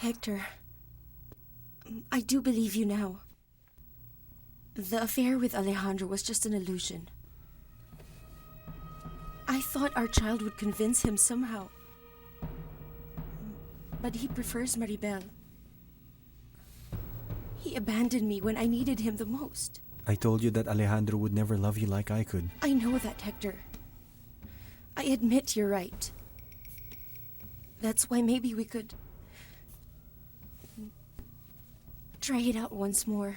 Hector, I do believe you now. The affair with Alejandro was just an illusion. I thought our child would convince him somehow. But he prefers Maribel. He abandoned me when I needed him the most. I told you that Alejandro would never love you like I could. I know that, Hector. I admit you're right. That's why maybe we could try it out once more.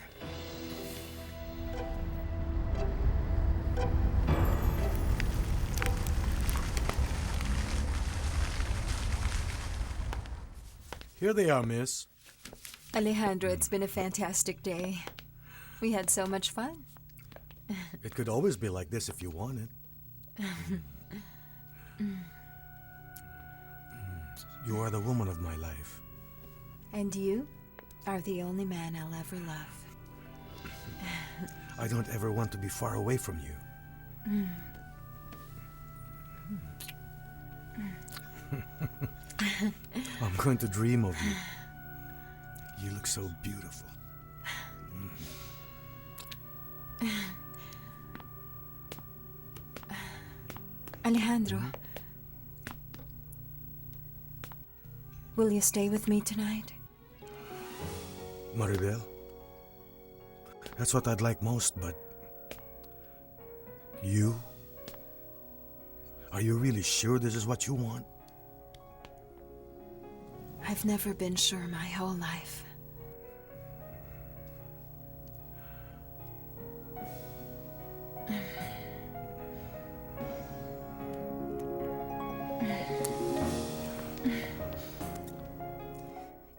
Here they are, miss. Alejandro, it's been a fantastic day. We had so much fun. It could always be like this if you wanted. You are the woman of my life. And you are the only man I'll ever love. I don't ever want to be far away from you. I'm going to dream of you. You look so beautiful. Alejandro, will you stay with me tonight? Maribel? That's what I'd like most, but... You? Are you really sure this is what you want? I've never been sure my whole life.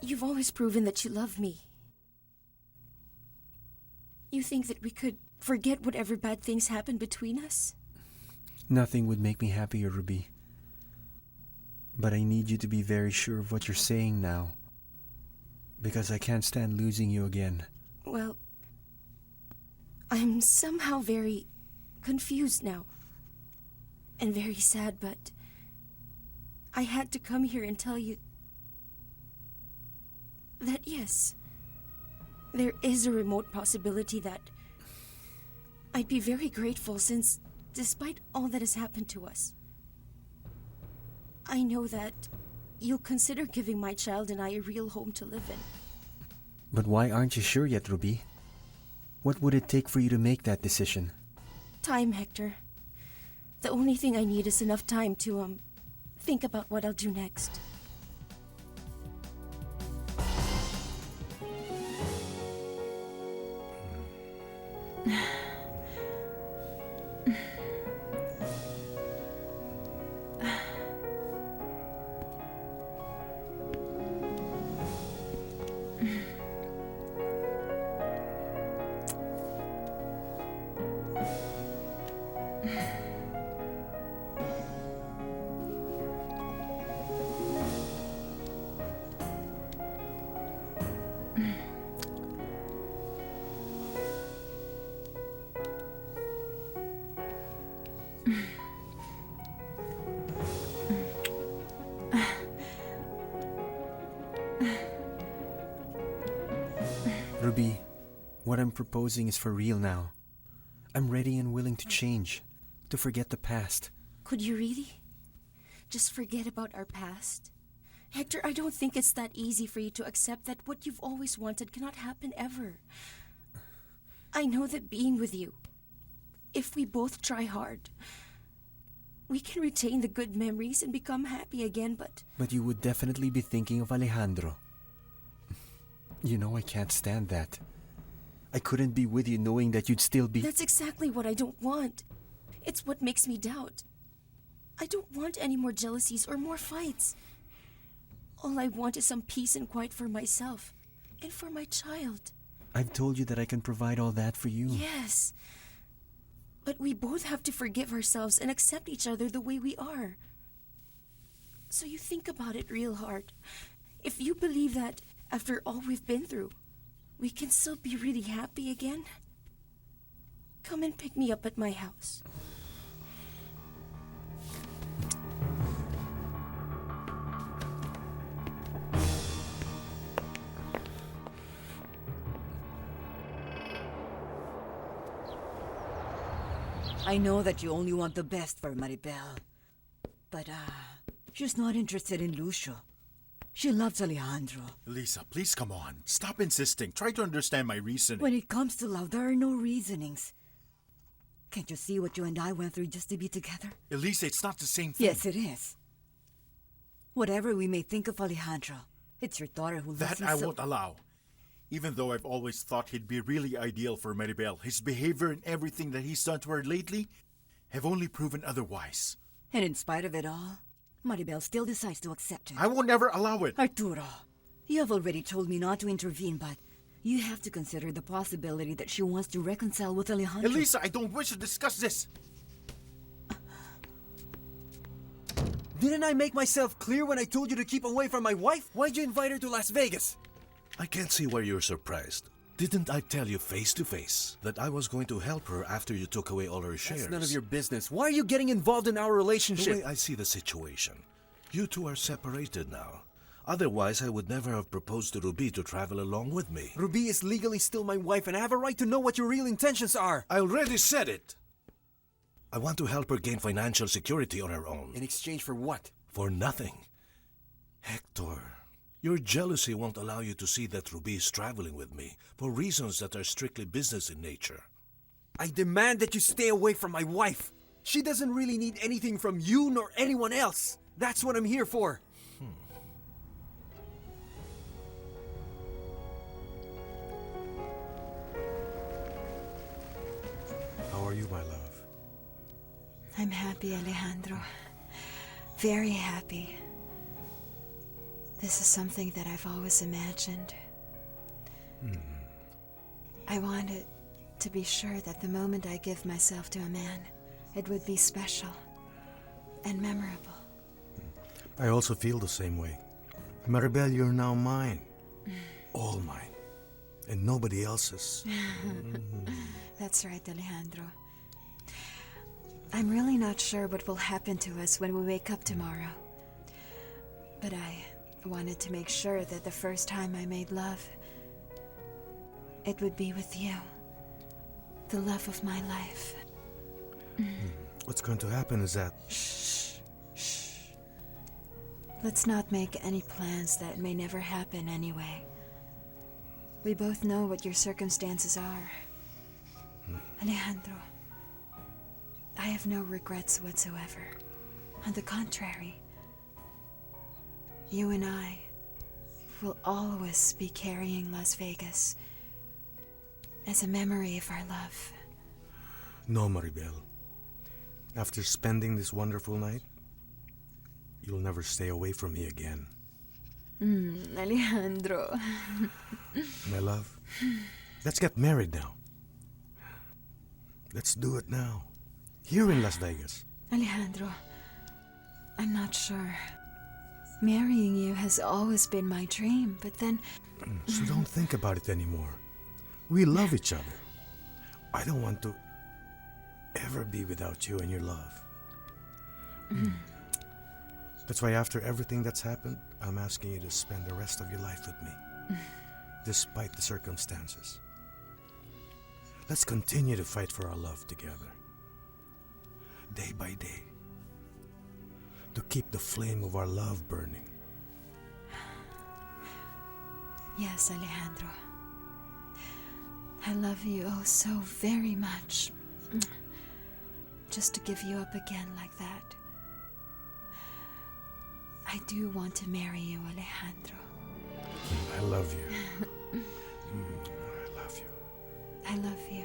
You've always proven that you love me. You think that we could forget whatever bad things happened between us? Nothing would make me happier, Ruby. But I need you to be very sure of what you're saying now. Because I can't stand losing you again. Well, I'm somehow very confused now. And very sad, but I had to come here and tell you that yes, there is a remote possibility that I'd be very grateful since, despite all that has happened to us, I know that you'll consider giving my child and I a real home to live in. But why aren't you sure yet, Ruby? What would it take for you to make that decision? Time, Hector. The only thing I need is enough time to, think about what I'll do next. Ruby, what I'm proposing is for real now. I'm ready and willing to change, to forget the past. Could you really? Just forget about our past? Hector, I don't think it's that easy for you to accept that what you've always wanted cannot happen ever. I know that being with you, if we both try hard, we can retain the good memories and become happy again, but... But you would definitely be thinking of Alejandro. You know I can't stand that. I couldn't be with you knowing that you'd still be... That's exactly what I don't want. It's what makes me doubt. I don't want any more jealousies or more fights. All I want is some peace and quiet for myself and for my child. I've told you that I can provide all that for you. Yes. But we both have to forgive ourselves and accept each other the way we are. So you think about it real hard. If you believe that, after all we've been through, we can still be really happy again, come and pick me up at my house. I know that you only want the best for Maribel. But, she's not interested in Lucio. She loves Alejandro. Lisa, please come on. Stop insisting. Try to understand my reasoning. When it comes to love, there are no reasonings. Can't you see what you and I went through just to be together? Elisa, it's not the same thing. Yes, it is. Whatever we may think of Alejandro, it's your daughter who loves That him I so... won't allow. Even though I've always thought he'd be really ideal for Maribel, his behavior and everything that he's done to her lately have only proven otherwise. And in spite of it all, Maribel still decides to accept him. I will never allow it. Arturo, you have already told me not to intervene, but you have to consider the possibility that she wants to reconcile with Alejandro. Elisa, I don't wish to discuss this. Didn't I make myself clear when I told you to keep away from my wife? Why'd you invite her to Las Vegas? I can't see why you're surprised. Didn't I tell you face to face that I was going to help her after you took away all her shares? That's none of your business. Why are you getting involved in our The relationship? way I see the situation, you two are separated now. Otherwise, I would never have proposed to Rubi to travel along with me. Rubi is legally still my wife, and I have a right to know what your real intentions are. I already said it. I want to help her gain financial security on her own. In exchange for what? For nothing. Hector, your jealousy won't allow you to see that Rubi is traveling with me for reasons that are strictly business in nature. I demand that you stay away from my wife. She doesn't really need anything from you nor anyone else. That's what I'm here for. How are you, my love? I'm happy, Alejandro. Very happy. This is something that I've always imagined. I wanted to be sure that the moment I give myself to a man, it would be special and memorable. I also feel the same way. Maribel, you're now mine. All mine. And nobody else's. That's right, Alejandro. I'm really not sure what will happen to us when we wake up tomorrow. But I wanted to make sure that the first time I made love, it would be with you. The love of my life. What's going to happen is that... Shh. Let's not make any plans that may never happen anyway. We both know what your circumstances are. Alejandro, I have no regrets whatsoever. On the contrary, you and I will always be carrying Las Vegas as a memory of our love. No, Maribel. After spending this wonderful night, you'll never stay away from me again. Alejandro. My love, let's get married now. Let's do it now. Here in Las Vegas. Alejandro, I'm not sure. Marrying you has always been my dream, but then... So don't think about it anymore. We love each other. I don't want to ever be without you and your love. That's why after everything that's happened, I'm asking you to spend the rest of your life with me, despite the circumstances. Let's continue to fight for our love together, day by day, to keep the flame of our love burning. Yes, Alejandro. I love you oh so very much. Just to give you up again like that. I do want to marry you, Alejandro. I love you. I love you. I love you.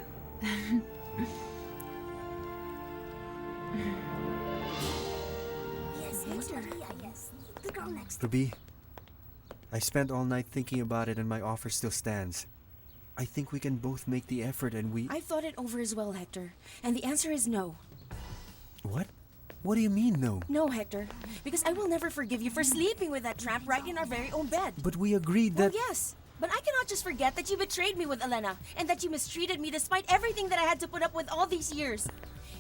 Yes, yes. The girl next. Rubi, I spent all night thinking about it and my offer still stands. I think we can both make the effort and we... I've thought it over as well, Hector, and the answer is no. What? What do you mean, no? No, Hector, because I will never forgive you for sleeping with that tramp right in our very own bed. But we agreed that... Well, yes, but I cannot just forget that you betrayed me with Elena and that you mistreated me despite everything that I had to put up with all these years.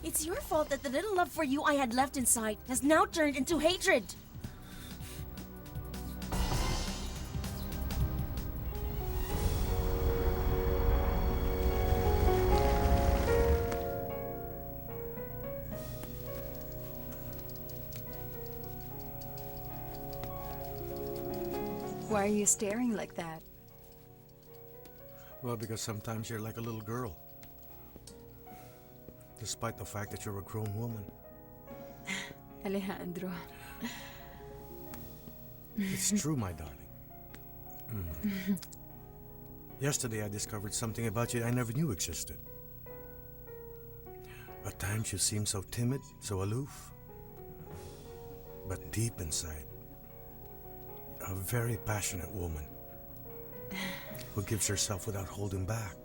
It's your fault that the little love for you I had left inside has now turned into hatred. Why are you staring like that? Well, because sometimes you're like a little girl. Despite the fact that you're a grown woman. Alejandro. It's true, my darling. Yesterday I discovered something about you I never knew existed. At times you seem so timid, so aloof. But deep inside, a very passionate woman who gives herself without holding back.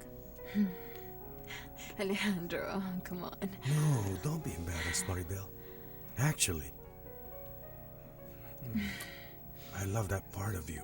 Alejandro, come on. No, don't be embarrassed, Maribel. Actually, I love that part of you.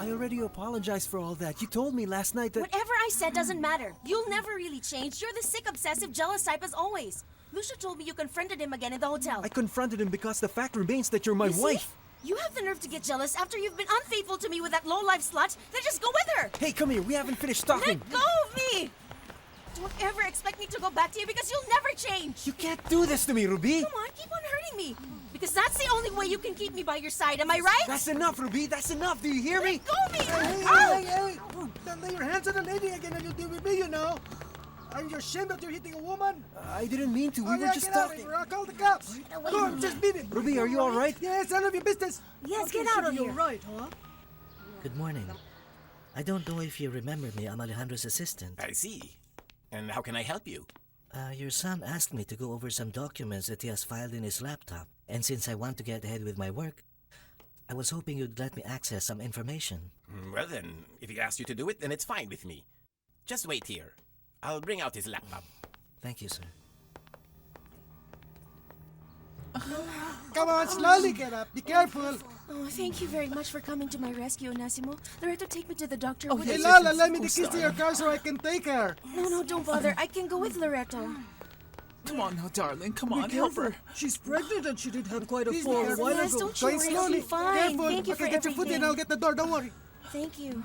I already apologized for all that. You told me last night that... Whatever I said doesn't matter. You'll never really change. You're the sick, obsessive, jealous type as always. Lucia told me you confronted him again in the hotel. I confronted him because the fact remains that you're my You see? wife. You have the nerve to get jealous after you've been unfaithful to me with that low-life slut. Then just go with her. Hey, come here. We haven't finished talking. Let go of me. Don't ever expect me to go back to you because you'll never change. You can't do this to me, Ruby. Come on, keep on hurting me. Because that's the only way you can keep me by your side. Am I right? That's enough, Ruby. That's enough. Do you hear me? Let go of me. Hey! Don't lay your hands on the lady again and you'll deal with me, you know. Aren't you ashamed that you're hitting a woman? I didn't mean to. We were just get out of talking. here. I'll call the cops. Go on, just beat it. Ruby, are you all right? Yes, none of your business. Yes, get out of here. right, huh? Good morning. I don't know if you remember me. I'm Alejandro's assistant. I see. And how can I help you? Your son asked me to go over some documents that he has filed in his laptop. And since I want to get ahead with my work, I was hoping you'd let me access some information. Well then, if he asks you to do it, then it's fine with me. Just wait here. I'll bring out his laptop. Thank you, sir. Come on, slowly get up. Be careful. Oh, thank you very much for coming to my rescue, Onasimo. Loretto, take me to the doctor. Hey, Lala, let me the keys to your car so I can take her. No, don't bother. I can go with Loretto. Come on now, darling. Come on, help her. She's pregnant and she did have quite a Please fall be a while careful. Yes, ago. don't you worry. I'll be fine. Careful. Thank you for get your foot in. everything. I'll get the door. Don't worry. Thank you.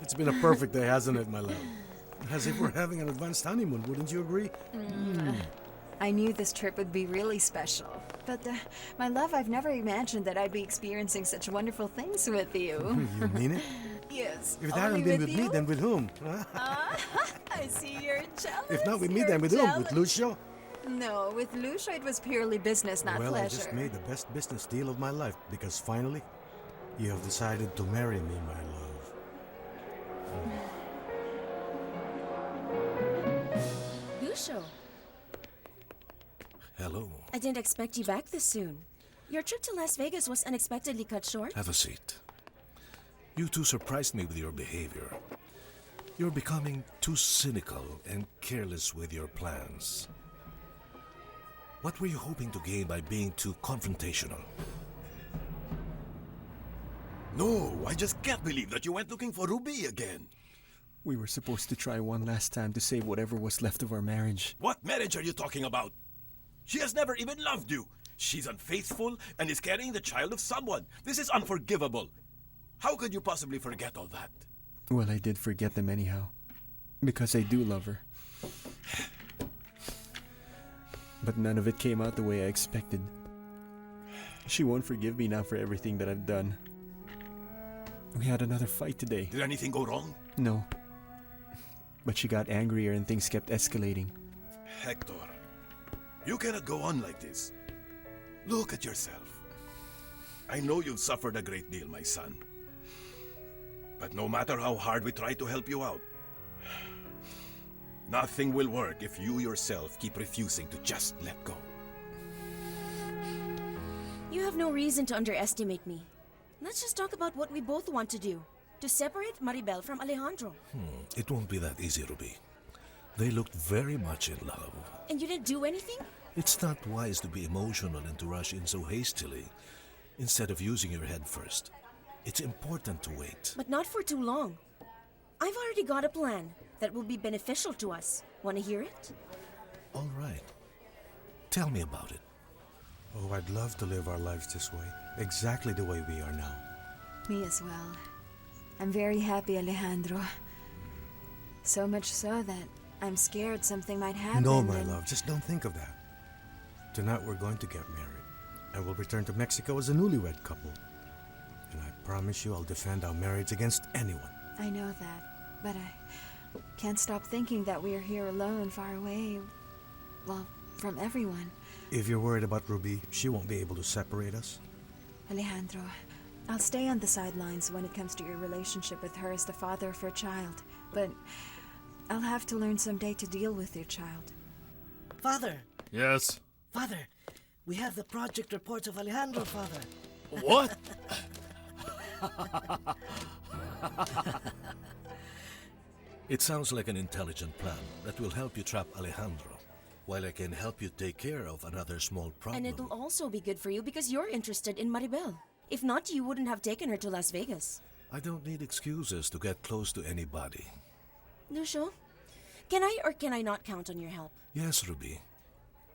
It's been a perfect day, hasn't it, my love? As if we're having an advanced honeymoon, wouldn't you agree? I knew this trip would be really special. But, my love, I've never imagined that I'd be experiencing such wonderful things with you. You mean it? Yes. If it only hadn't been with you? me, then with whom? I see you're jealous. If not with me, You're then with whom? jealous. With Lucio? No, with Lucia it was purely business, not Well, pleasure. I just made the best business deal of my life because finally, you have decided to marry me, my love. Lucio, Hello. I didn't expect you back this soon. Your trip to Las Vegas was unexpectedly cut short. Have a seat. You two surprised me with your behavior. You're becoming too cynical and careless with your plans. What were you hoping to gain by being too confrontational? No, I just can't believe that you went looking for Ruby again. We were supposed to try one last time to save whatever was left of our marriage. What marriage are you talking about? She has never even loved you. She's unfaithful and is carrying the child of someone. This is unforgivable. How could you possibly forget all that? Well, I did forget them anyhow. Because I do love her. But none of it came out the way I expected. She won't forgive me now for everything that I've done. We had another fight today. Did anything go wrong? No. But she got angrier and things kept escalating. Hector, you cannot go on like this. Look at yourself. I know you've suffered a great deal, my son. But no matter how hard we try to help you out, nothing will work if you yourself keep refusing to just let go. You have no reason to underestimate me. Let's just talk about what we both want to do. To separate Maribel from Alejandro. It won't be that easy, Ruby. They looked very much in love. And you didn't do anything? It's not wise to be emotional and to rush in so hastily, instead of using your head first. It's important to wait. But not for too long. I've already got a plan that will be beneficial to us. Want to hear it? All right. Tell me about it. Oh, I'd love to live our lives this way, exactly the way we are now. Me as well. I'm very happy, Alejandro. So much so that I'm scared something might happen. No, my love, just don't think of that. Tonight we're going to get married, and we'll return to Mexico as a newlywed couple. And I promise you I'll defend our marriage against anyone. I know that, but I can't stop thinking that we're here alone, far away, well, from everyone. If you're worried about Ruby, she won't be able to separate us. Alejandro, I'll stay on the sidelines when it comes to your relationship with her as the father of her child, but I'll have to learn someday to deal with your child. Father! Yes? Father, we have the project reports of Alejandro, Father. What? It sounds like an intelligent plan that will help you trap Alejandro, while I can help you take care of another small problem. And it'll also be good for you because you're interested in Maribel. If not, you wouldn't have taken her to Las Vegas. I don't need excuses to get close to anybody. Lucio, can I or can I not count on your help? Yes, Ruby.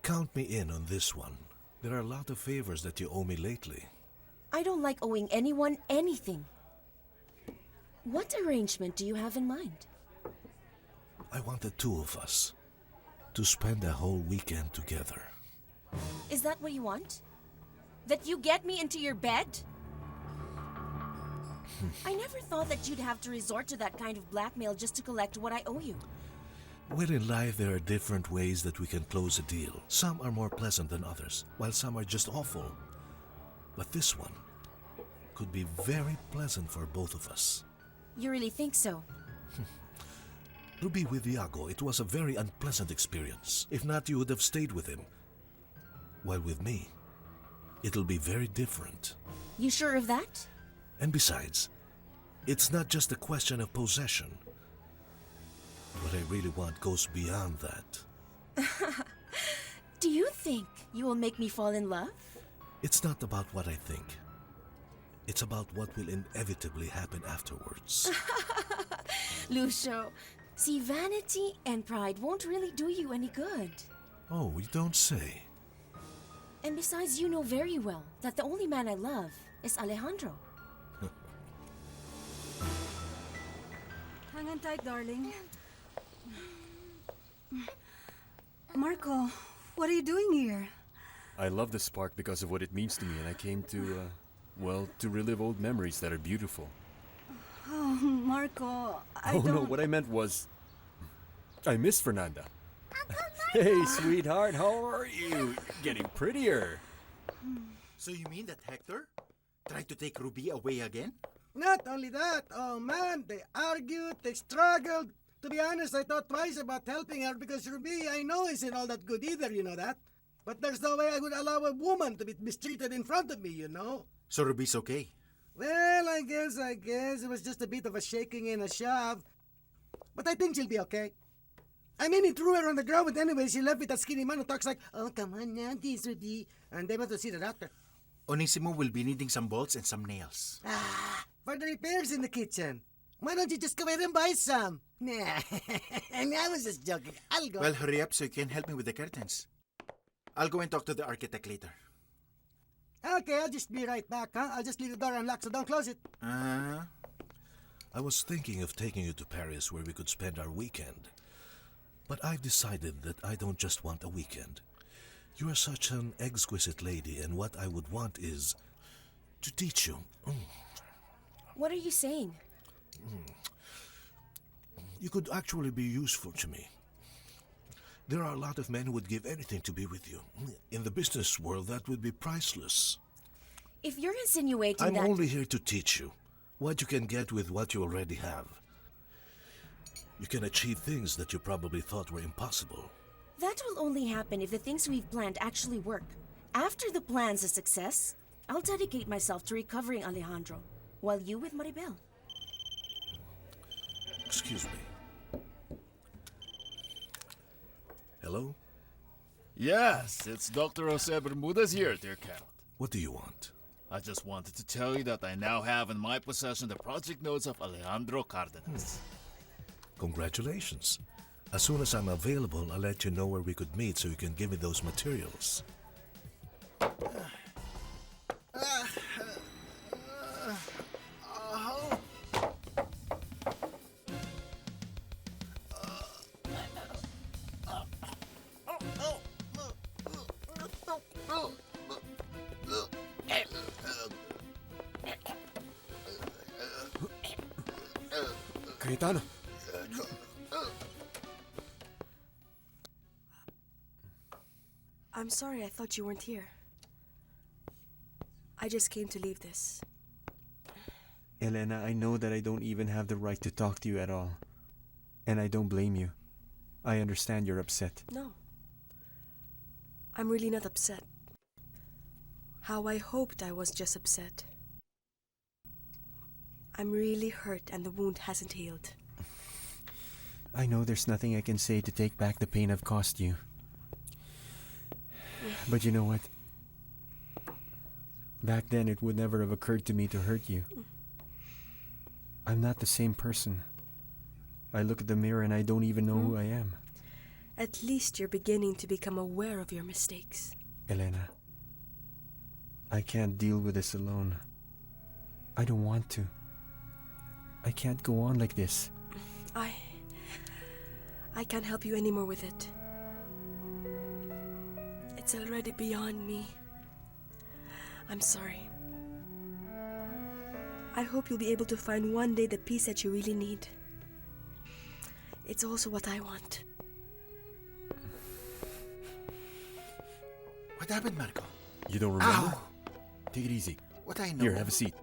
Count me in on this one. There are a lot of favors that you owe me lately. I don't like owing anyone anything. What arrangement do you have in mind? I want the two of us to spend a whole weekend together. Is that what you want? That you get me into your bed? I never thought that you'd have to resort to that kind of blackmail just to collect what I owe you. Well, in life there are different ways that we can close a deal. Some are more pleasant than others, while some are just awful. But this one could be very pleasant for both of us. You really think so? To be with Iago, it was a very unpleasant experience. If not, you would have stayed with him. While with me, it'll be very different. You sure of that? And besides, it's not just a question of possession. What I really want goes beyond that. Do you think you will make me fall in love? It's not about what I think. It's about what will inevitably happen afterwards. Lucio, see, vanity and pride won't really do you any good. Oh, you don't say. And besides, you know very well that the only man I love is Alejandro. Hang on tight, darling. Marco, what are you doing here? I love this park because of what it means to me, and I came to, to relive old memories that are beautiful. Oh, Marco, I don't... No, what I meant was, I miss Fernanda. Hey, sweetheart, how are you? Getting prettier. So you mean that Hector tried to take Ruby away again? Not only that, oh man, they argued, they struggled. To be honest, I thought twice about helping her because Ruby, I know, isn't all that good either, you know that. But there's no way I would allow a woman to be mistreated in front of me, you know. So Ruby's okay? Well, I guess it was just a bit of a shaking and a shove. But I think she'll be okay. I mean, he threw her on the ground, but anyway, she left with that skinny man who talks like, oh, come on now, this Ruby. And they went to see the doctor. Onissimo will be needing some bolts and some nails. For the repairs in the kitchen. Why don't you just go ahead and buy some? Nah, I was just joking. I'll go. Well, hurry up so you can help me with the curtains. I'll go and talk to the architect later. Okay, I'll just be right back, huh? I'll just leave the door unlocked, so don't close it. I was thinking of taking you to Paris where we could spend our weekend. But I've decided that I don't just want a weekend. You are such an exquisite lady, and what I would want is to teach you. What are you saying? You could actually be useful to me. There are a lot of men who would give anything to be with you. In the business world, that would be priceless. If you're insinuating I'm that... only here to teach you what you can get with what you already have. You can achieve things that you probably thought were impossible. That will only happen if the things we've planned actually work. After the plan's a success, I'll dedicate myself to recovering Alejandro, while you with Maribel. Excuse me. Hello? Yes, it's Dr. Jose Bermudez here, dear Count. What do you want? I just wanted to tell you that I now have in my possession the project notes of Alejandro Cardenas. Congratulations. As soon as I'm available, I'll let you know where we could meet so you can give me those materials. Cayetano! I'm sorry, I thought you weren't here. I just came to leave this. Elena, I know that I don't even have the right to talk to you at all. And I don't blame you. I understand you're upset. No. I'm really not upset. How I hoped I was just upset. I'm really hurt and the wound hasn't healed. I know there's nothing I can say to take back the pain I've caused you. But you know what? Back then it would never have occurred to me to hurt you. I'm not the same person. I look at the mirror and I don't even know who I am. At least you're beginning to become aware of your mistakes. Elena, I can't deal with this alone. I don't want to. I can't go on like this. I can't help you anymore with it. It's already beyond me. I'm sorry. I hope you'll be able to find one day the peace that you really need. It's also what I want. What happened, Marco? You don't remember? Ow! Take it easy. What I know... Here, have a seat.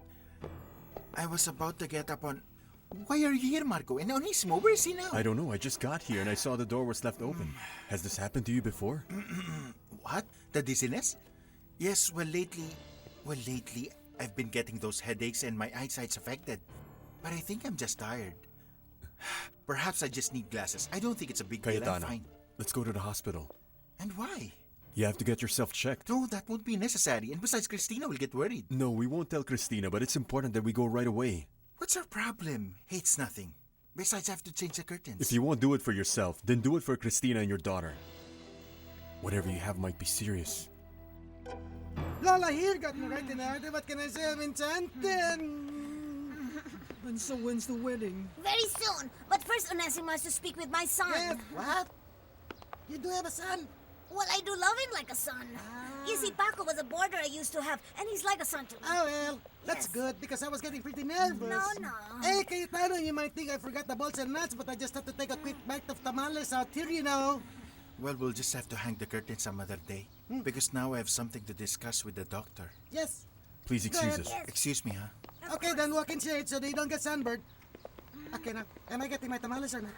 I was about to get up on... Why are you here, Marco? And Onisimo, where is he now? I don't know. I just got here and I saw the door was left open. Has this happened to you before? What? The dizziness? Yes, well, lately, I've been getting those headaches and my eyesight's affected. But I think I'm just tired. Perhaps I just need glasses. I don't think it's a big deal. I'm fine. Let's go to the hospital. And why? You have to get yourself checked. No, that won't be necessary. And besides, Christina will get worried. No, we won't tell Christina, but it's important that we go right away. What's our problem? Hey, it's nothing. Besides, I have to change the curtains. If you won't do it for yourself, then do it for Christina and your daughter. Whatever you have might be serious. Lola here got me right in the heart. What can I say? I'm enchanted. And so when's the wedding? Very soon. But first, Onésimo has to speak with my son. Yes. What? You do have a son? Well, I do love him like a son. You see, Paco was a boarder I used to have, and he's like a son to me. Oh, well, that's good, because I was getting pretty nervous. No. Hey, Cayetano, you might think I forgot the bolts and nuts, but I just have to take a quick bite of tamales out here, you know. Well, we'll just have to hang the curtain some other day. Because now I have something to discuss with the doctor. Yes. Please excuse us. Yes. Excuse me, huh? Okay, then walk in shade so they don't get sunburned. Okay, now, am I getting my tamales or not?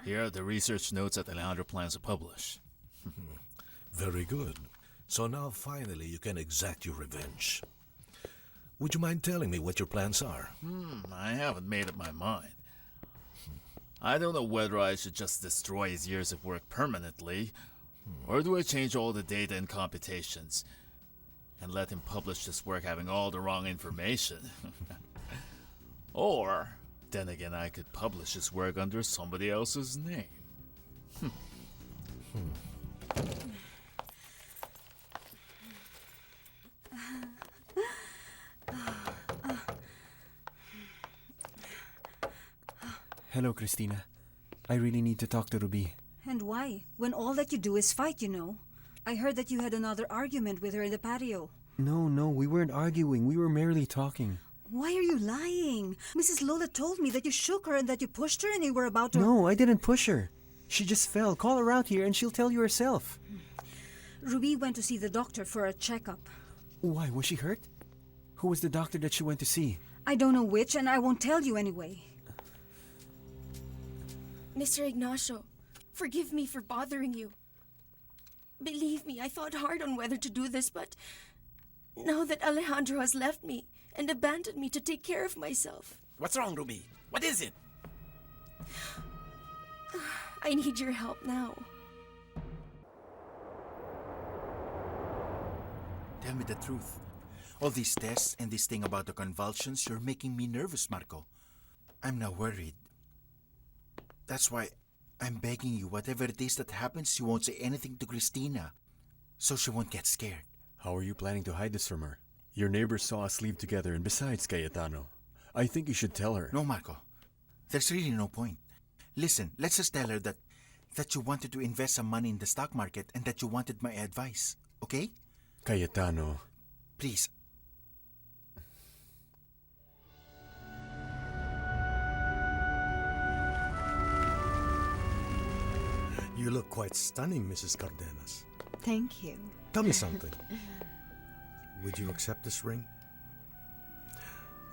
Here are the research notes that Alejandro plans to publish. Very good. So now finally you can exact your revenge. Would you mind telling me what your plans are? I haven't made up my mind. I don't know whether I should just destroy his years of work permanently, or do I change all the data and computations and let him publish this work having all the wrong information? Or, then again, I could publish his work under somebody else's name. Hello, Christina. I really need to talk to Rubi. And why? When all that you do is fight, you know. I heard that you had another argument with her in the patio. No, we weren't arguing. We were merely talking. Why are you lying? Mrs. Lola told me that you shook her and that you pushed her and you were about to... No, I didn't push her. She just fell. Call her out here and she'll tell you herself. Ruby went to see the doctor for a checkup. Why? Was she hurt? Who was the doctor that she went to see? I don't know which, and I won't tell you anyway. Mr. Ignacio, forgive me for bothering you. Believe me, I thought hard on whether to do this, but now that Alejandro has left me and abandoned me to take care of myself. What's wrong, Ruby? What is it? I need your help now. Tell me the truth. All these tests and this thing about the convulsions, you're making me nervous, Marco. I'm now worried. That's why I'm begging you, whatever it is that happens, you won't say anything to Christina, so she won't get scared. How are you planning to hide this from her? Your neighbors saw us leave together, and besides, Cayetano, I think you should tell her. No, Marco. There's really no point. Listen, let's just tell her that you wanted to invest some money in the stock market and that you wanted my advice, okay? Cayetano. Please. You look quite stunning, Mrs. Cardenas. Thank you. Tell me something. Would you accept this ring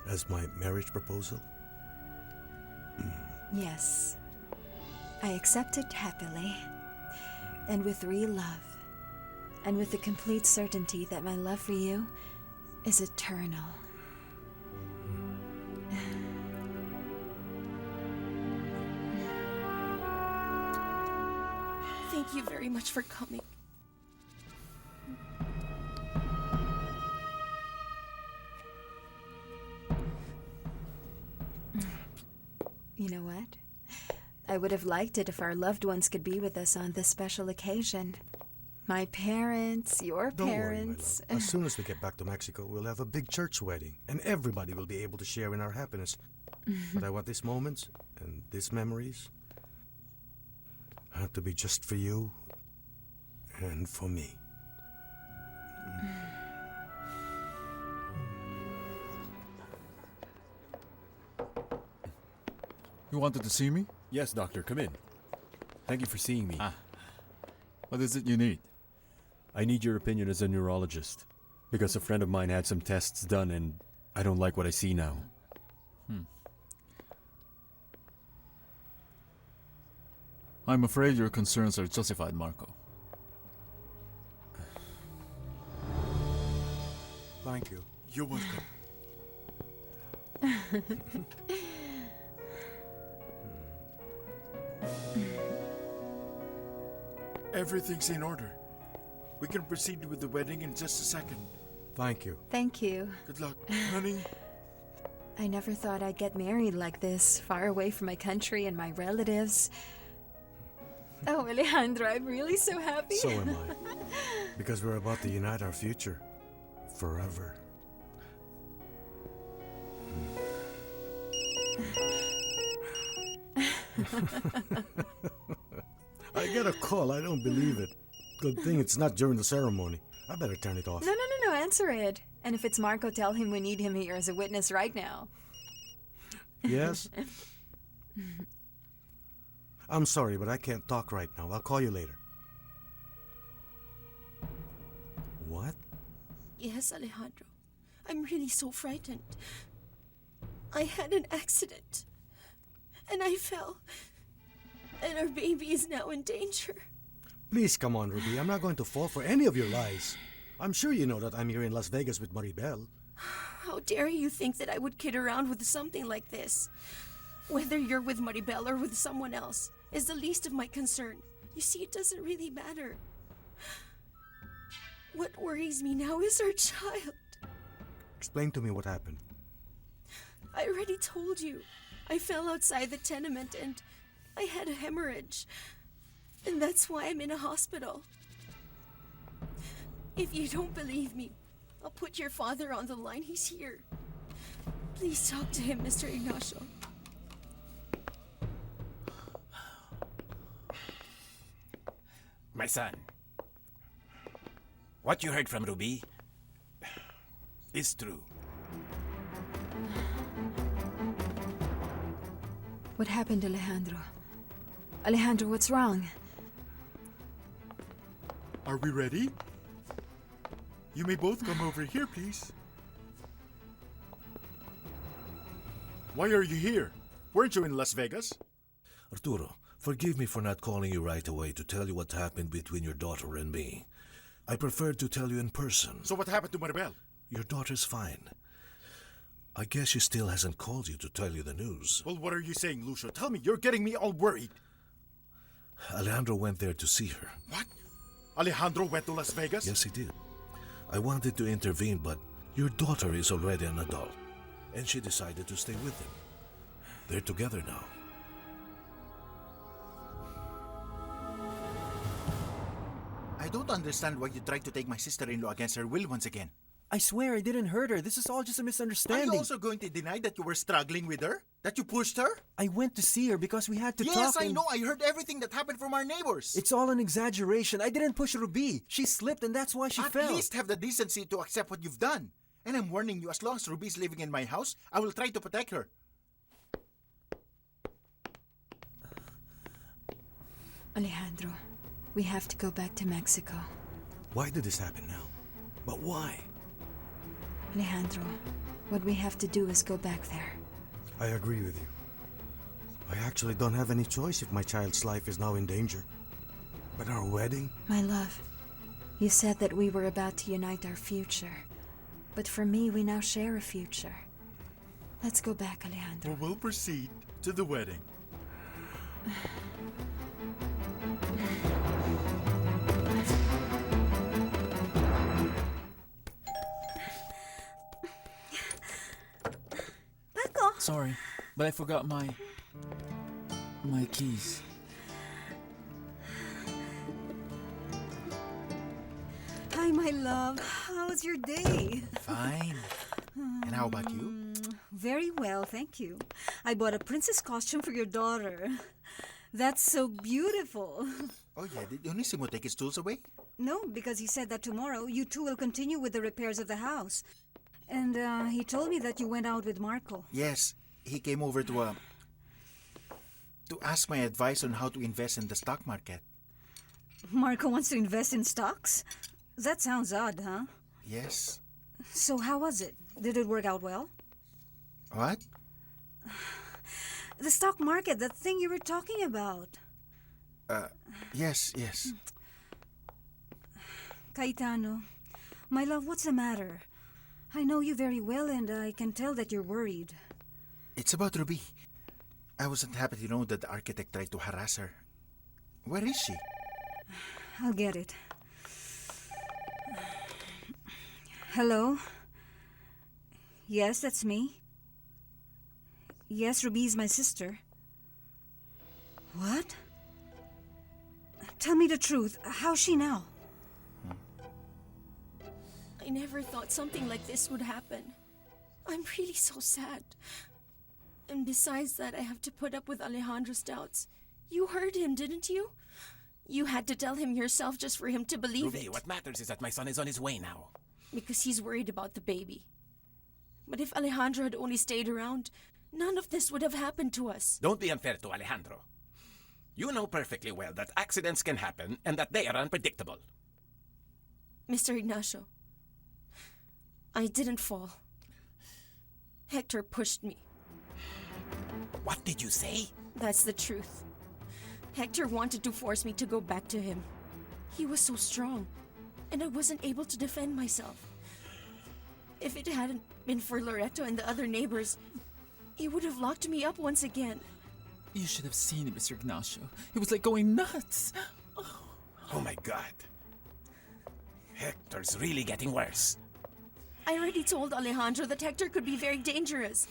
as my marriage proposal? Yes. I accept it happily, and with real love, and with the complete certainty that my love for you is eternal. Thank you very much for coming. You know what? I would have liked it if our loved ones could be with us on this special occasion. My parents, your Don't parents. worry, my love. As soon as we get back to Mexico, we'll have a big church wedding, and everybody will be able to share in our happiness. But I want these moments and these memories to be just for you and for me. You wanted to see me? Yes, doctor, come in. Thank you for seeing me. What is it you need? I need your opinion as a neurologist, because a friend of mine had some tests done and I don't like what I see now. I'm afraid your concerns are justified, Marco. Thank you. You're welcome. Everything's in order. We can proceed with the wedding in just a second. Thank you. Thank you. Good luck, honey. I never thought I'd get married like this, far away from my country and my relatives. Oh, Alejandro, I'm really so happy. So am I. Because we're about to unite our future. Forever. I get a call. I don't believe it. Good thing it's not during the ceremony. I better turn it off. No, answer it. And if it's Marco, tell him we need him here as a witness right now. Yes? I'm sorry, but I can't talk right now. I'll call you later. What? Yes, Alejandro. I'm really so frightened. I had an accident. And I fell. And our baby is now in danger. Please come on, Ruby. I'm not going to fall for any of your lies. I'm sure you know that I'm here in Las Vegas with Maribel. How dare you think that I would kid around with something like this? Whether you're with Maribel or with someone else is the least of my concern. You see, it doesn't really matter. What worries me now is our child. Explain to me what happened. I already told you. I fell outside the tenement and I had a hemorrhage. And that's why I'm in a hospital. If you don't believe me, I'll put your father on the line. He's here. Please talk to him, Mr. Ignacio. My son, what you heard from Ruby is true. What happened, Alejandro? Alejandro, what's wrong? Are we ready? You may both come over here, please. Why are you here? Weren't you in Las Vegas? Arturo, forgive me for not calling you right away to tell you what happened between your daughter and me. I preferred to tell you in person. So what happened to Maribel? Your daughter's fine. I guess she still hasn't called you to tell you the news. Well, what are you saying, Lucio? Tell me, you're getting me all worried. Alejandro went there to see her. What? Alejandro went to Las Vegas? Yes, he did. I wanted to intervene, but your daughter is already an adult, and she decided to stay with him. They're together now. I don't understand why you tried to take my sister-in-law against her will once again. I swear I didn't hurt her. This is all just a Are misunderstanding. you also going to deny that you were struggling with her? That you pushed her? I went to see her because we had to talk. Yes, I and- know. I heard everything that happened from our neighbors. It's all an exaggeration. I didn't push Ruby. She slipped and that's why she fell. At least have the decency to accept what you've done. And I'm warning you, as long as Ruby's living in my house, I will try to protect her. Alejandro, we have to go back to Mexico. Why did this happen now? But why? Alejandro, what we have to do is go back there. I agree with you. I actually don't have any choice if my child's life is now in danger. But our wedding? My love, you said that we were about to unite our future. But for me, we now share a future. Let's go back, Alejandro. Well, we'll proceed to the wedding. Paco! Sorry, but I forgot my keys. Hi, my love. How's your day? Fine. And how about you? Very well, thank you. I bought a princess costume for your daughter. That's so beautiful. Oh yeah, did Onisimo take his tools away? No, because he said that tomorrow you two will continue with the repairs of the house. And he told me that you went out with Marco. Yes, he came over to ask my advice on how to invest in the stock market. Marco wants to invest in stocks? That sounds odd, huh? Yes. So how was it? Did it work out well? What? The stock market, that thing you were talking about. Yes. Cayetano, my love, what's the matter? I know you very well and I can tell that you're worried. It's about Ruby. I wasn't happy to know that the architect tried to harass her. Where is she? I'll get it. Hello? Yes, that's me. Yes, Ruby's my sister. What? Tell me the truth. How's she now? I never thought something like this would happen. I'm really so sad. And besides that, I have to put up with Alejandro's doubts. You heard him, didn't you? You had to tell him yourself just for him to believe Ruby, it. what matters is that my son is on his way now. Because he's worried about the baby. But if Alejandro had only stayed around, none of this would have happened to us. Don't be unfair to Alejandro. You know perfectly well that accidents can happen and that they are unpredictable. Mr. Ignacio, I didn't fall. Hector pushed me. What did you say? That's the truth. Hector wanted to force me to go back to him. He was so strong, and I wasn't able to defend myself. If it hadn't been for Loreto and the other neighbors, he would have locked me up once again. You should have seen it, Mr. Ignacio. He was like going nuts. Oh my God. Hector's really getting worse. I already told Alejandro that Hector could be very dangerous.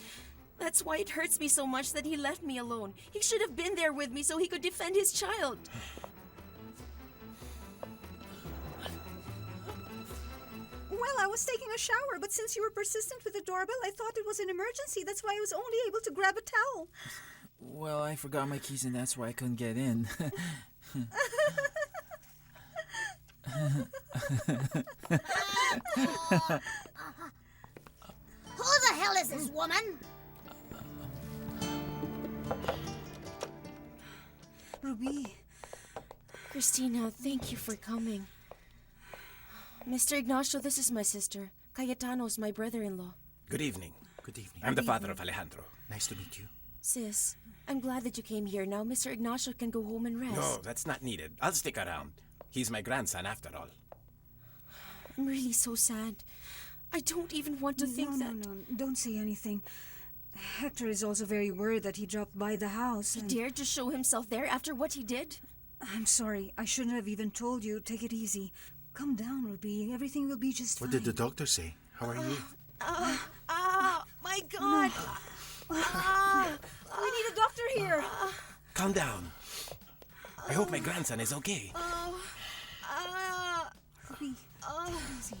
That's why it hurts me so much that he left me alone. He should have been there with me so he could defend his child. Well, I was taking a shower, but since you were persistent with the doorbell, I thought it was an emergency. That's why I was only able to grab a towel. Well, I forgot my keys and that's why I couldn't get in. Who the hell is this woman? Ruby. Christina, thank you for coming. Mr. Ignacio, this is my sister. Cayetano's my brother-in-law. Good evening. Good evening. I'm the father of Alejandro. Nice to meet you. Sis, I'm glad that you came here. Now Mr. Ignacio can go home and rest. No, that's not needed. I'll stick around. He's my grandson after all. I'm really so sad. I don't even want to think that... No, don't say anything. Hector is also very worried that he dropped by the house. He dared to show himself there after what he did? I'm sorry. I shouldn't have even told you. Take it easy. Calm down, Ruby. Everything will be just fine. What did the doctor say? How are you? My God! We need a doctor here. Calm down. I hope my grandson is okay. Ruby, easy.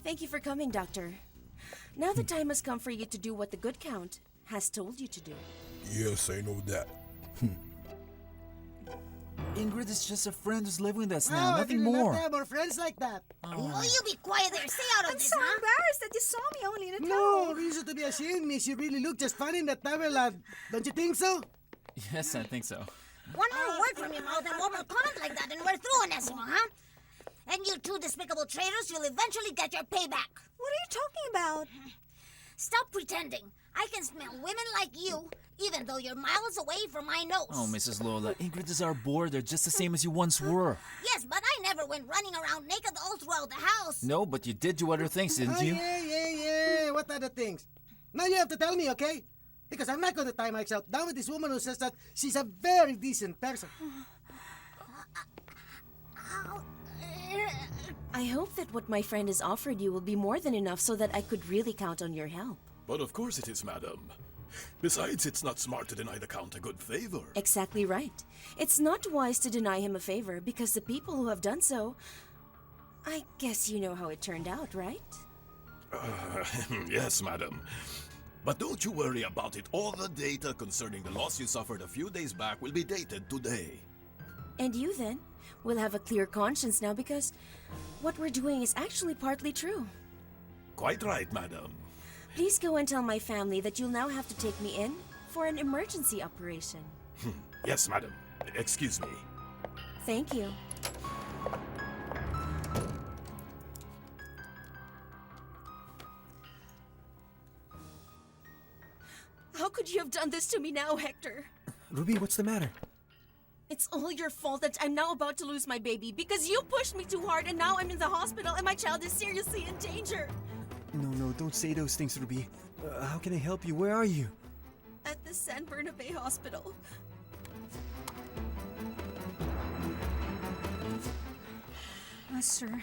Thank you for coming, Doctor. Now the time has come for you to do what the good Count has told you to do. Yes, I know that. Ingrid is just a friend who's living with us Oh, now, I'd nothing really love more. to have more friends like that. Oh, you be quiet there. Stay out of I'm this, so huh? embarrassed that you saw me only in a No towel. reason to be ashamed, miss. You really look just fine in that Novela. Don't you think so? Yes, I think so. One more word from your mouth and one more comment like that and we're through, Onesimo, huh? And you two despicable traitors, you'll eventually get your payback. What are you talking about? Stop pretending. I can smell women like you, even though you're miles away from my nose. Oh, Mrs. Lola, Ingrid is our boarder, just the same as you once were. Yes, but I never went running around naked all throughout the house. No, but you did do other things, didn't you? Yeah. What other things? Now you have to tell me, okay? Because I'm not going to tie myself down with this woman who says that she's a very decent person. I hope that what my friend has offered you will be more than enough so that I could really count on your help. But of course it is, madam. Besides, it's not smart to deny the Count a good favor. Exactly right. It's not wise to deny him a favor because the people who have done so... I guess you know how it turned out, right? Yes, madam. But don't you worry about it. All the data concerning the loss you suffered a few days back will be dated today. And you then will have a clear conscience now because what we're doing is actually partly true. Quite right, madam. Please go and tell my family that you'll now have to take me in for an emergency operation. Yes, madam. Excuse me. Thank you. How could you have done this to me now, Hector? Ruby, what's the matter? It's all your fault that I'm now about to lose my baby because you pushed me too hard and now I'm in the hospital and my child is seriously in danger. No, don't say those things, Ruby. How can I help you? Where are you? At the San Bernabé Hospital. Master,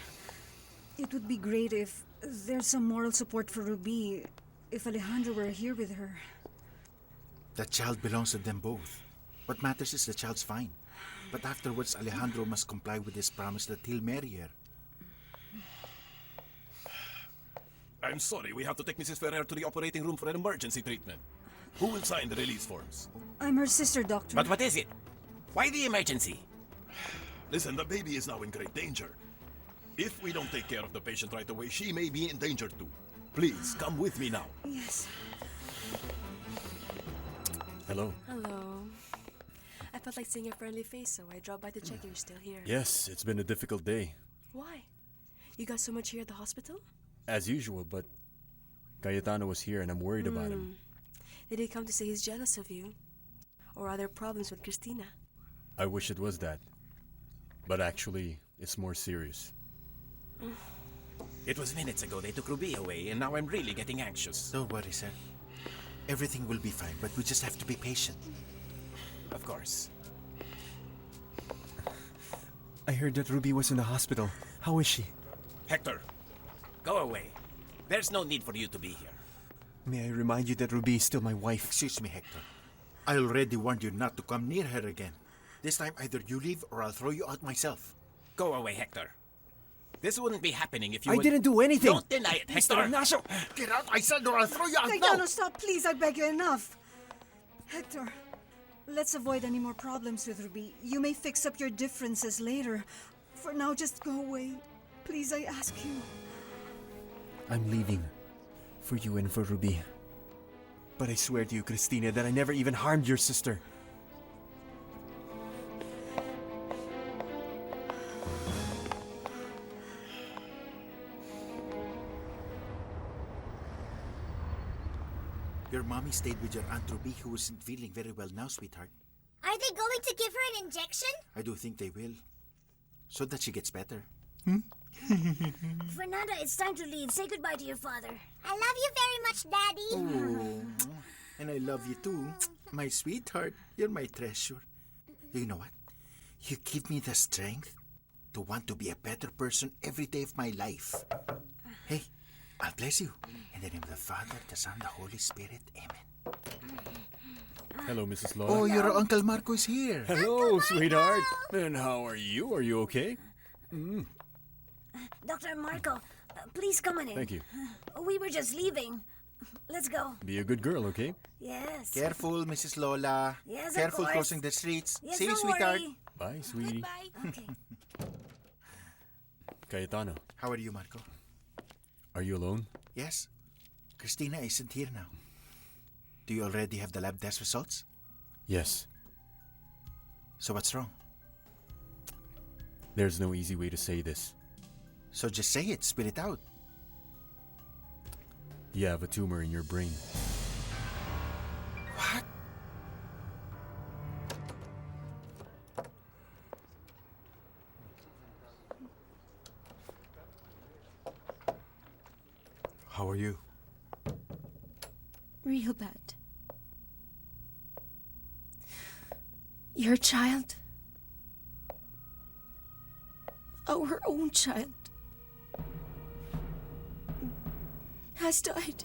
it would be great if there's some moral support for Ruby, if Alejandro were here with her. That child belongs to them both. What matters is the child's fine. But afterwards, Alejandro must comply with his promise that he'll marry her. I'm sorry, we have to take Mrs. Ferrer to the operating room for an emergency treatment. Who will sign the release forms? I'm her sister, Doctor. But what is it? Why the emergency? Listen, the baby is now in great danger. If we don't take care of the patient right away, she may be in danger too. Please, come with me now. Yes. Hello. Hello. I felt like seeing your friendly face, so I dropped by to check you're still here. Yes, it's been a difficult day. Why? You got so much here at the hospital? As usual, but Cayetano was here and I'm worried about him. Did he come to say he's jealous of you? Or are there problems with Christina? I wish it was that. But actually, it's more serious. It was minutes ago they took Ruby away, and now I'm really getting anxious. Don't worry, sir. Everything will be fine, but we just have to be patient. Of course. I heard that Ruby was in the hospital. How is she? Hector, go away. There's no need for you to be here. May I remind you that Ruby is still my wife? Excuse me, Hector. I already warned you not to come near her again. This time, either you leave or I'll throw you out myself. Go away, Hector. This wouldn't be happening if you I didn't do anything! Don't deny it, Hector! Mr. Ignacio! Get out, I said, or I'll throw you out now! Cayetano, stop, please, I beg you, enough. Hector, let's avoid any more problems with Ruby. You may fix up your differences later. For now, just go away. Please, I ask you. I'm leaving. For you and for Ruby. But I swear to you, Christina, that I never even harmed your sister. Your mommy stayed with your Aunt Ruby, who isn't feeling very well now, sweetheart. Are they going to give her an injection? I do think they will. So that she gets better. Fernanda, it's time to leave. Say goodbye to your father. I love you very much, Daddy. Oh, and I love you too. My sweetheart, you're my treasure. You know what? You give me the strength to want to be a better person every day of my life. Hey, I'll bless you. In the name of the Father, the Son, the Holy Spirit. Amen. Hello, Mrs. Lola. Oh, your Uncle Marco is here. Hello, sweetheart. And how are you? Are you okay? Dr. Marco, please come on in. Thank you. We were just leaving. Let's go. Be a good girl, okay? Yes. Careful, Mrs. Lola. Yes, of Careful course. crossing the streets. Yes, See you, don't sweetheart. worry. Bye, sweetie. Goodbye. Okay. Cayetano, How are you, Marco? are you alone? Yes. Christina isn't here now. Do you already have the lab test results? Yes. So what's wrong? There's no easy way to say this. So just say it, spit it out. You have a tumor in your brain. What? How are you? Real bad. Your child, our own child, has died.